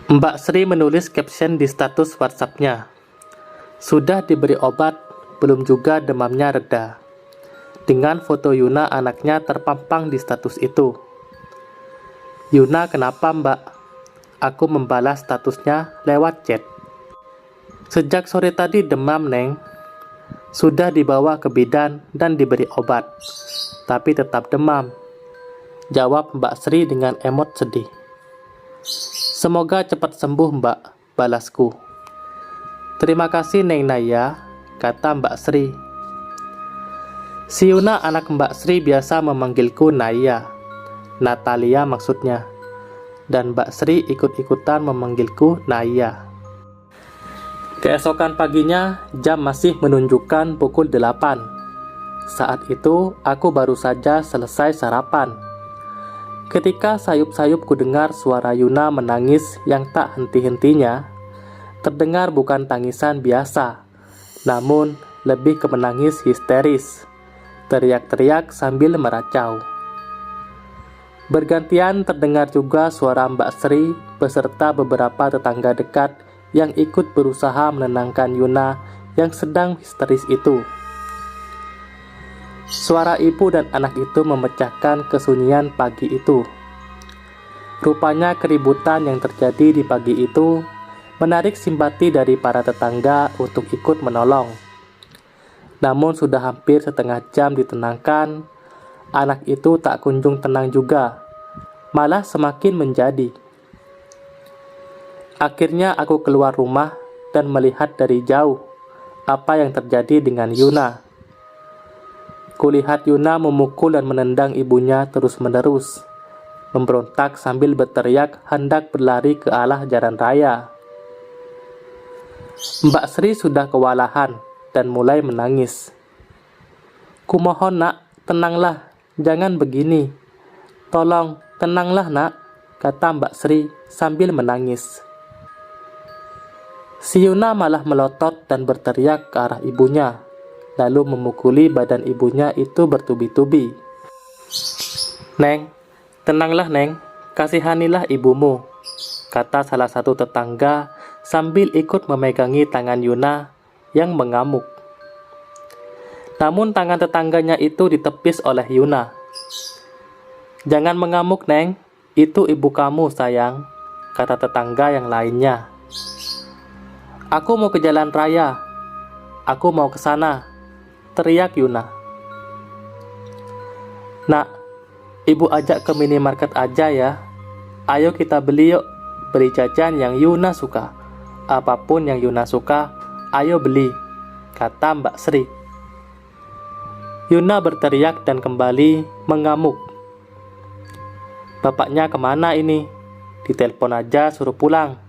Mbak Sri menulis caption di status WhatsApp-nya. Sudah diberi obat, belum juga demamnya reda. Dengan foto Yuna anaknya terpampang di status itu. Yuna, kenapa mbak? Aku membalas statusnya lewat chat. Sejak sore tadi demam, Neng. Sudah dibawa ke bidan dan diberi obat, tapi tetap demam. Jawab Mbak Sri dengan emot sedih. Semoga cepat sembuh mbak, balasku. Terima kasih Neng Naya, kata Mbak Sri. Si Yuna anak Mbak Sri biasa memanggilku Naya, Natalia maksudnya. Dan Mbak Sri ikut-ikutan memanggilku Naya. Keesokan paginya, jam masih menunjukkan pukul 8. Saat itu, aku baru saja selesai sarapan. Ketika sayup-sayup kudengar suara Yuna menangis yang tak henti-hentinya, terdengar bukan tangisan biasa, namun lebih ke menangis histeris, teriak-teriak sambil meracau. Bergantian terdengar juga suara Mbak Sri beserta beberapa tetangga dekat yang ikut berusaha menenangkan Yuna yang sedang histeris itu. Suara ibu dan anak itu memecahkan kesunyian pagi itu. Rupanya keributan yang terjadi di pagi itu menarik simpati dari para tetangga untuk ikut menolong. Namun sudah hampir setengah jam ditenangkan, anak itu tak kunjung tenang juga, malah semakin menjadi. Akhirnya aku keluar rumah dan melihat dari jauh apa yang terjadi dengan Yuna. Kulihat Yuna memukul dan menendang ibunya terus-menerus, memberontak sambil berteriak hendak berlari ke arah jalan raya. Mbak Sri sudah kewalahan dan mulai menangis. Kumohon nak, tenanglah, jangan begini. Tolong, tenanglah nak, kata Mbak Sri sambil menangis. Si Yuna malah melotot dan berteriak ke arah ibunya, lalu memukuli badan ibunya itu bertubi-tubi. Neng, tenanglah Neng, kasihanilah ibumu, kata salah satu tetangga sambil ikut memegangi tangan Yuna yang mengamuk. Namun tangan tetangganya itu ditepis oleh Yuna. Jangan mengamuk Neng, itu ibu kamu sayang, kata tetangga yang lainnya. Aku mau ke jalan raya, aku mau ke sana, teriak Yuna. Nak, ibu ajak ke minimarket aja ya. Ayo kita beli yuk, beli jajan yang Yuna suka. Apapun yang Yuna suka, ayo beli, kata Mbak Sri. Yuna berteriak dan kembali mengamuk. Bapaknya kemana ini? Ditelepon aja suruh pulang.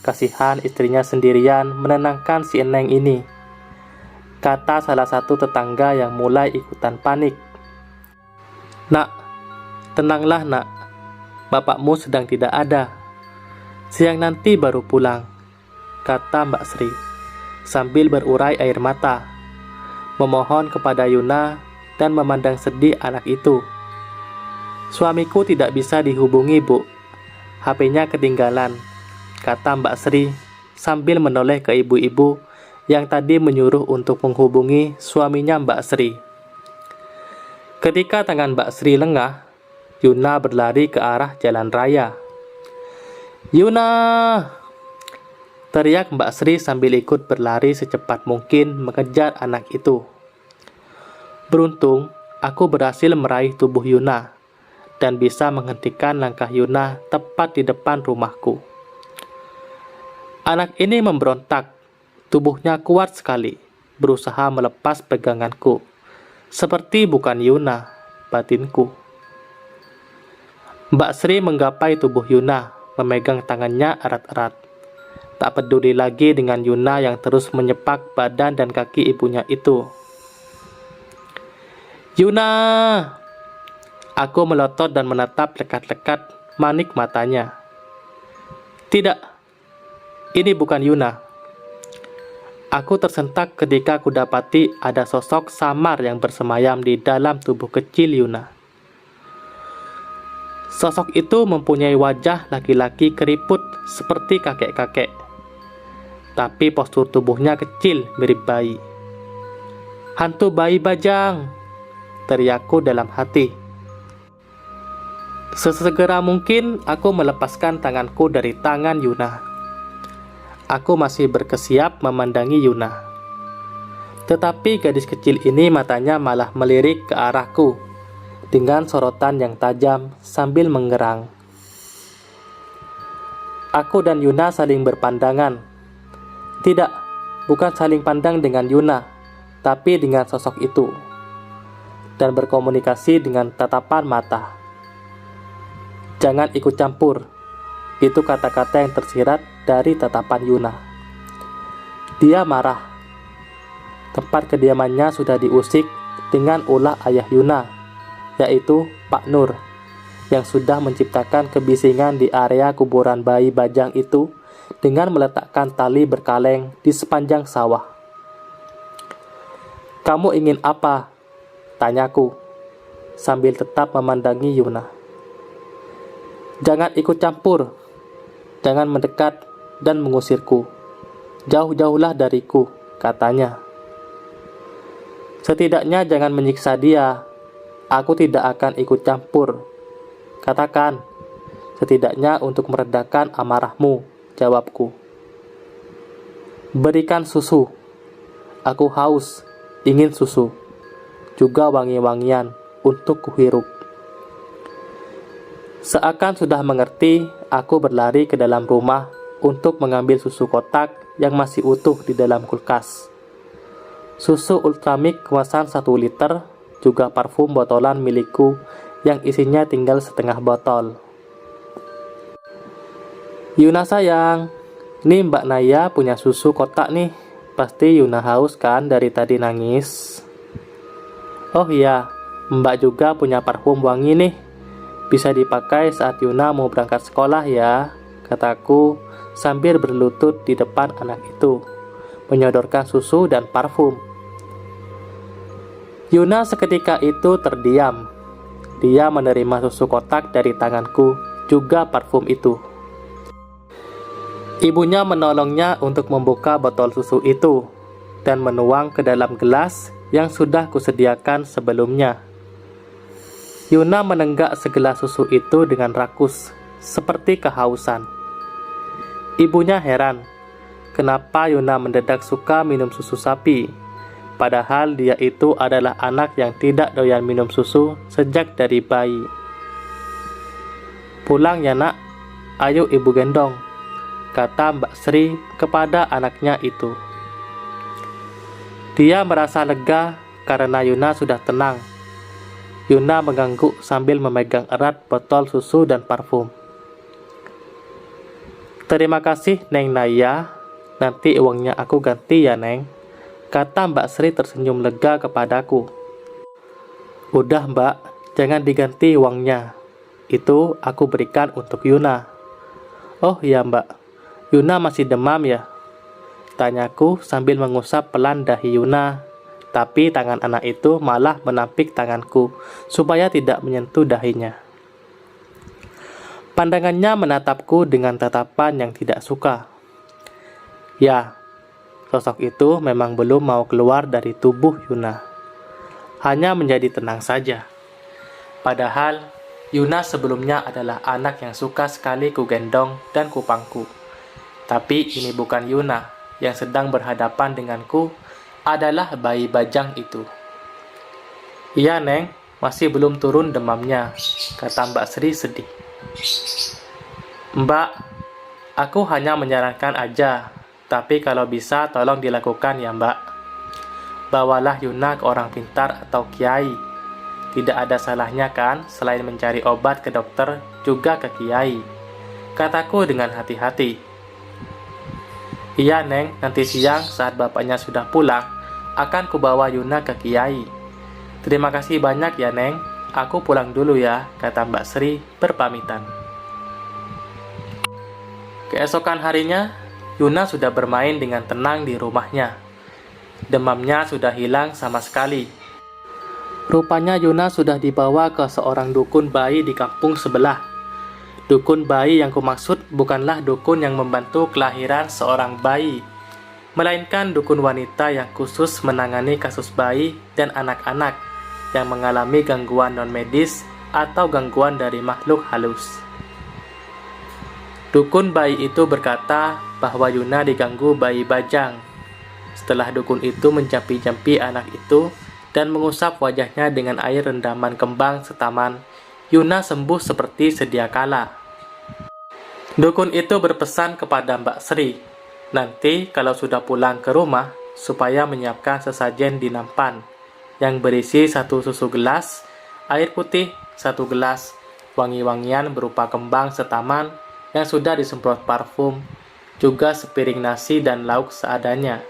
Kasihan istrinya sendirian menenangkan si Neng ini, kata salah satu tetangga yang mulai ikutan panik. Nak, tenanglah nak, bapakmu sedang tidak ada. Siang nanti baru pulang, kata Mbak Sri, sambil berurai air mata, memohon kepada Yuna dan memandang sedih anak itu. Suamiku tidak bisa dihubungi bu, HP-nya ketinggalan, kata Mbak Sri sambil menoleh ke ibu-ibu yang tadi menyuruh untuk menghubungi suaminya Mbak Sri. Ketika tangan Mbak Sri lengah, Yuna berlari ke arah jalan raya. Yuna! Teriak Mbak Sri sambil ikut berlari secepat mungkin mengejar anak itu. Beruntung, aku berhasil meraih tubuh Yuna dan bisa menghentikan langkah Yuna tepat di depan rumahku. Anak ini memberontak, tubuhnya kuat sekali, berusaha melepas peganganku. Seperti bukan Yuna, batinku. Mbak Sri menggapai tubuh Yuna, memegang tangannya erat-erat. Tak peduli lagi dengan Yuna yang terus menyepak badan dan kaki ibunya itu. Yuna! Aku melotot dan menatap lekat-lekat manik matanya. Tidak, ini bukan Yuna. Aku tersentak ketika kudapati ada sosok samar yang bersemayam di dalam tubuh kecil Yuna. Sosok itu mempunyai wajah laki-laki keriput seperti kakek-kakek, tapi postur tubuhnya kecil mirip bayi. "Hantu bayi Bajang!" teriakku dalam hati. Sesegera mungkin aku melepaskan tanganku dari tangan Yuna. Aku masih berkesiap memandangi Yuna. Tetapi gadis kecil ini matanya malah melirik ke arahku dengan sorotan yang tajam sambil menggerang. Aku dan Yuna saling berpandangan. Tidak, bukan saling pandang dengan Yuna, tapi dengan sosok itu, dan berkomunikasi dengan tatapan mata. "Jangan ikut campur," itu kata-kata yang tersirat dari tatapan Yuna. Dia marah. Tempat kediamannya sudah diusik dengan ulah ayah Yuna, yaitu Pak Nur, yang sudah menciptakan kebisingan di area kuburan bayi Bajang itu dengan meletakkan tali berkaleng di sepanjang sawah. "Kamu ingin apa?" tanyaku, sambil tetap memandangi Yuna. "Jangan ikut campur, jangan mendekat dan mengusirku. Jauh-jauhlah dariku," katanya. "Setidaknya jangan menyiksa dia. Aku tidak akan ikut campur. Katakan, setidaknya untuk meredakan amarahmu," jawabku. "Berikan susu. Aku haus, ingin susu. Juga wangi-wangian untuk kuhirup." Seakan sudah mengerti, aku berlari ke dalam rumah untuk mengambil susu kotak yang masih utuh di dalam kulkas. Susu Ultramilk kemasan 1 liter, juga parfum botolan milikku yang isinya tinggal setengah botol. "Yuna sayang, nih Mbak Naya punya susu kotak nih. Pasti Yuna haus kan dari tadi nangis?" "Oh iya, Mbak juga punya parfum wangi nih. Bisa dipakai saat Yuna mau berangkat sekolah ya," kataku sambil berlutut di depan anak itu, menyodorkan susu dan parfum. Yuna seketika itu terdiam. Dia menerima susu kotak dari tanganku, juga parfum itu. Ibunya menolongnya untuk membuka botol susu itu dan menuang ke dalam gelas yang sudah kusediakan sebelumnya. Yuna menenggak segelas susu itu dengan rakus, seperti kehausan. Ibunya heran, kenapa Yuna mendadak suka minum susu sapi, padahal dia itu adalah anak yang tidak doyan minum susu sejak dari bayi. "Pulang ya nak, ayo ibu gendong," kata Mbak Sri kepada anaknya itu. Dia merasa lega karena Yuna sudah tenang. Yuna mengangguk sambil memegang erat botol susu dan parfum. "Terima kasih Neng Naya, nanti uangnya aku ganti ya Neng," kata Mbak Sri tersenyum lega kepadaku. "Udah Mbak, jangan diganti uangnya. Itu aku berikan untuk Yuna." "Oh iya Mbak, Yuna masih demam ya?" tanyaku sambil mengusap pelan dahi Yuna. Tapi tangan anak itu malah menampik tanganku supaya tidak menyentuh dahinya. Pandangannya menatapku dengan tatapan yang tidak suka. Ya, sosok itu memang belum mau keluar dari tubuh Yuna. Hanya menjadi tenang saja. Padahal Yuna sebelumnya adalah anak yang suka sekali kugendong dan kupangku. Tapi ini bukan Yuna yang sedang berhadapan denganku, adalah bayi Bajang itu. "Iya Neng, masih belum turun demamnya," kata Mbak Sri sedih. "Mbak, aku hanya menyarankan aja, tapi kalau bisa tolong dilakukan ya Mbak. Bawalah Yuna ke orang pintar atau kiai. Tidak ada salahnya kan selain mencari obat ke dokter juga ke kiai," kataku dengan hati-hati. "Iya Neng, nanti siang saat bapaknya sudah pulang, akan kubawa Yuna ke kiai. Terima kasih banyak ya Neng, aku pulang dulu ya," kata Mbak Sri berpamitan. Keesokan harinya, Yuna sudah bermain dengan tenang di rumahnya. Demamnya sudah hilang sama sekali. Rupanya Yuna sudah dibawa ke seorang dukun bayi di kampung sebelah. Dukun bayi yang kumaksud bukanlah dukun yang membantu kelahiran seorang bayi, melainkan dukun wanita yang khusus menangani kasus bayi dan anak-anak yang mengalami gangguan non-medis atau gangguan dari makhluk halus. Dukun bayi itu berkata bahwa Yuna diganggu bayi bajang. Setelah dukun itu menjampi-jampi anak itu dan mengusap wajahnya dengan air rendaman kembang setaman, Yuna sembuh seperti sedia kala. Dukun itu berpesan kepada Mbak Sri, nanti kalau sudah pulang ke rumah, supaya menyiapkan sesajen di nampan, yang berisi 1 susu gelas, air putih 1 gelas, wangi-wangian berupa kembang setaman yang sudah disemprot parfum, juga sepiring nasi dan lauk seadanya.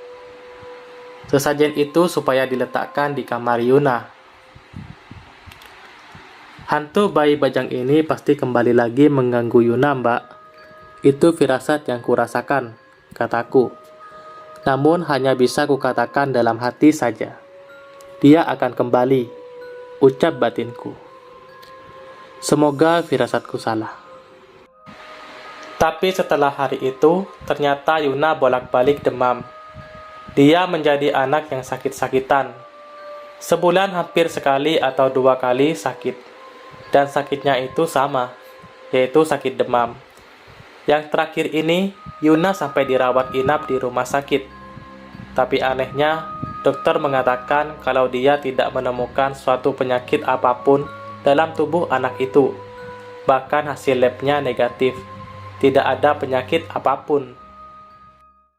Sesajen itu supaya diletakkan di kamar Yuna. Hantu bayi bajang ini pasti kembali lagi mengganggu Yuna, Mbak. Itu firasat yang kurasakan, kataku. Namun hanya bisa kukatakan dalam hati saja. Dia akan kembali, ucap batinku. Semoga firasatku salah. Tapi setelah hari itu, ternyata Yuna bolak-balik demam. Dia menjadi anak yang sakit-sakitan. Sebulan hampir sekali atau 2 kali sakit. Dan sakitnya itu sama, yaitu sakit demam. Yang terakhir ini, Yuna sampai dirawat inap di rumah sakit. Tapi anehnya, dokter mengatakan kalau dia tidak menemukan suatu penyakit apapun dalam tubuh anak itu. Bahkan hasil labnya negatif. Tidak ada penyakit apapun.